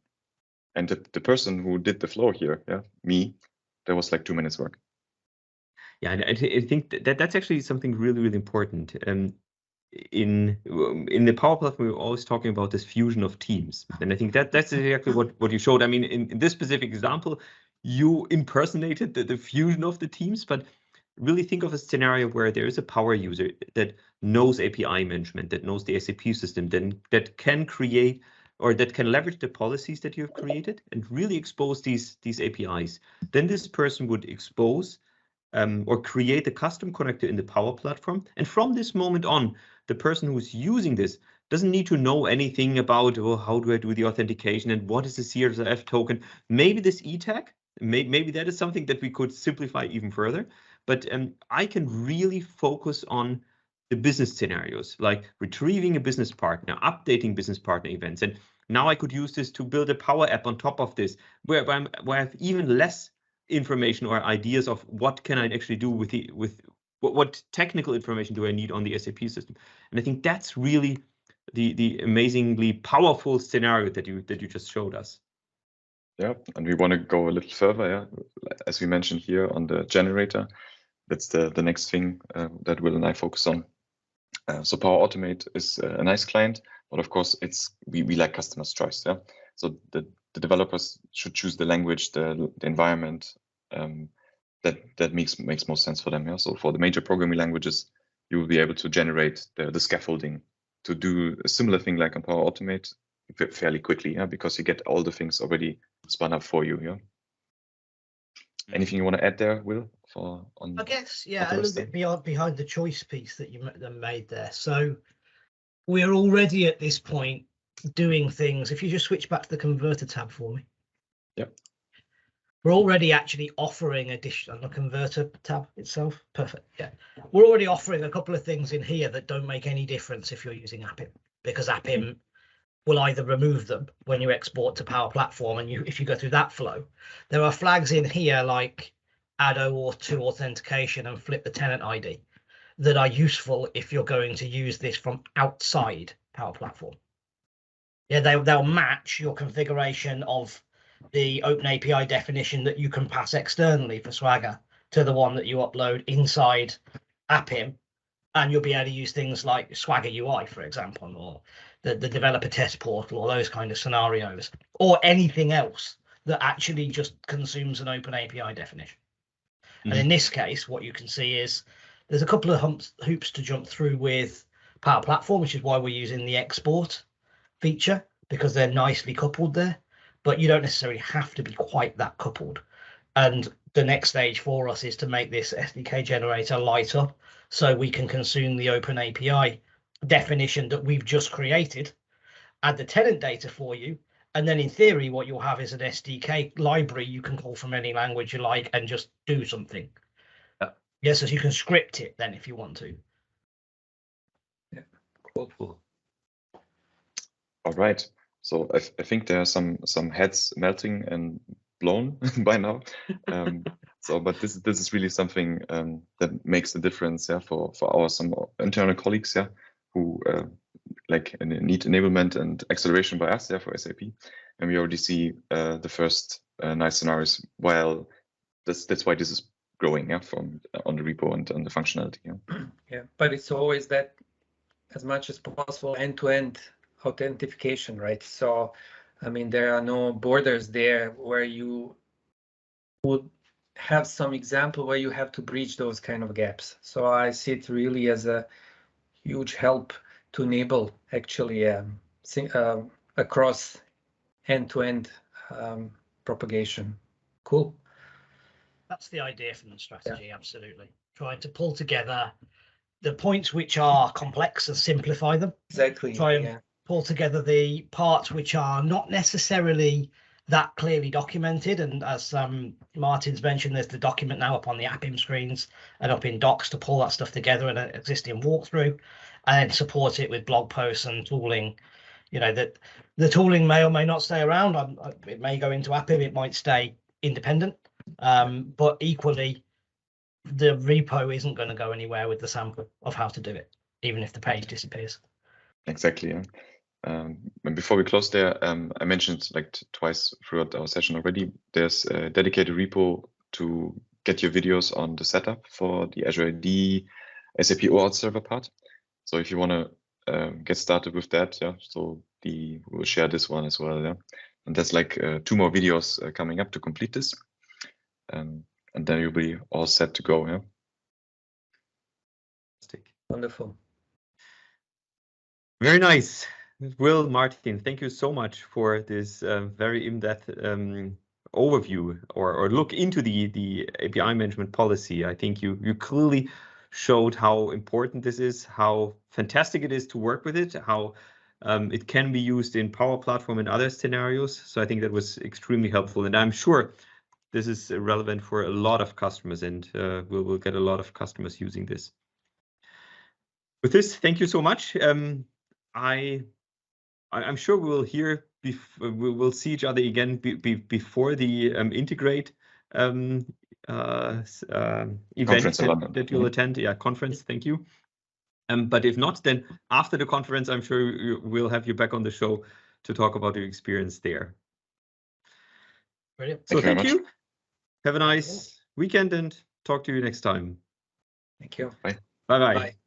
And the person who did the flow here, yeah, me, that was like 2 minutes work. Yeah, and I think that's actually something really, really important. In the Power Platform, we were always talking about this fusion of teams, and I think that's exactly what you showed. I mean, in this specific example, you impersonated the fusion of the teams, but really think of a scenario where there is a power user that knows API management, that knows the SAP system, then that can create or that can leverage the policies that you have created and really expose these APIs. Then this person would expose or create a custom connector in the Power Platform. And from this moment on, the person who's using this doesn't need to know anything about, oh, how do I do the authentication and what is the CSRF token? Maybe this tag, maybe that is something that we could simplify even further. But I can really focus on the business scenarios, like retrieving a business partner, updating business partner events. And now I could use this to build a Power App on top of this, where I have even less information or ideas of what can I actually do with what technical information do I need on the SAP system. And I think that's really the amazingly powerful scenario that you just showed us. Yeah, and we want to go a little further, yeah, as we mentioned here on the generator. That's the next thing that Will and I focus on. So Power Automate is a nice client, but of course we like customers' choice. Yeah, so the developers should choose the language, the environment that makes most sense for them. Yeah, so for the major programming languages, you will be able to generate the scaffolding to do a similar thing like on Power Automate fairly quickly. Yeah, because you get all the things already spun up for you. Yeah. Anything you want to add there, Will? I guess, yeah, a little bit behind the choice piece that you made there. So we're already at this point doing things. If you just switch back to the converter tab for me. Yep. We're already actually offering additional converter tab itself. Perfect. Yeah. We're already offering a couple of things in here that don't make any difference if you're using APIM, because APIM will either remove them when you export to Power Platform, and if you go through that flow, there are flags in here like add OAuth to authentication and flip the tenant ID that are useful if you're going to use this from outside Power Platform. Yeah, they'll match your configuration of the OpenAPI definition that you can pass externally for Swagger to the one that you upload inside APIM, and you'll be able to use things like Swagger UI, for example, or the developer test portal, or those kind of scenarios, or anything else that actually just consumes an OpenAPI definition. And in this case, what you can see is there's a couple of hoops to jump through with Power Platform, which is why we're using the export feature, because they're nicely coupled there, but you don't necessarily have to be quite that coupled. And the next stage for us is to make this SDK generator light up so we can consume the OpenAPI definition that we've just created, add the tenant data for you, and then in theory, what you'll have is an SDK library you can call from any language you like and just do something. Yes, as you can script it then if you want to. Yeah, cool. All right. So I think there are some heads melting and blown by now. But this is really something that makes the difference, yeah, for some internal colleagues, yeah, who like need enablement and acceleration by us, yeah, for SAP. And we already see the first nice scenarios. While that's why this is growing, yeah, from on the repo and on the functionality. Yeah. Yeah, but it's always that as much as possible end-to-end authentication, right? So, I mean, there are no borders there where you would have some example where you have to breach those kind of gaps. So I see it really as a huge help to enable actually across end-to-end propagation. Cool. That's the idea from the strategy, yeah. Absolutely. Trying to pull together the points which are complex and simplify them. Exactly. Try and pull together the parts which are not necessarily that clearly documented. And as Martin's mentioned, there's the document now up on the APIM screens and up in docs to pull that stuff together in an existing walkthrough, and then support it with blog posts and tooling. You know, that the tooling may or may not stay around. It may go into APIM, it might stay independent. But equally, the repo isn't going to go anywhere with the sample of how to do it, even if the page disappears. Exactly. Yeah. And before we close there, I mentioned like twice throughout our session already, there's a dedicated repo to get your videos on the setup for the Azure AD SAP OAuth server part. So if you want to get started with that, yeah, so we'll share this one as well. Yeah. And there's like 2 more videos coming up to complete this. And then you'll be all set to go. Yeah. Wonderful. Very nice. Will, Martin, thank you so much for this very in-depth overview or look into the API management policy. I think you clearly showed how important this is, how fantastic it is to work with it, how it can be used in Power Platform and other scenarios. So I think that was extremely helpful, and I'm sure this is relevant for a lot of customers, and we'll get a lot of customers using this. With this, thank you so much. I'm sure we'll we'll see each other again before the Integrate event that you'll attend. Yeah, conference. Thank you. But if not, then after the conference, I'm sure we'll have you back on the show to talk about your experience there. Brilliant. So thank you. Have a nice weekend and talk to you next time. Thank you. Bye. Bye-bye. Bye.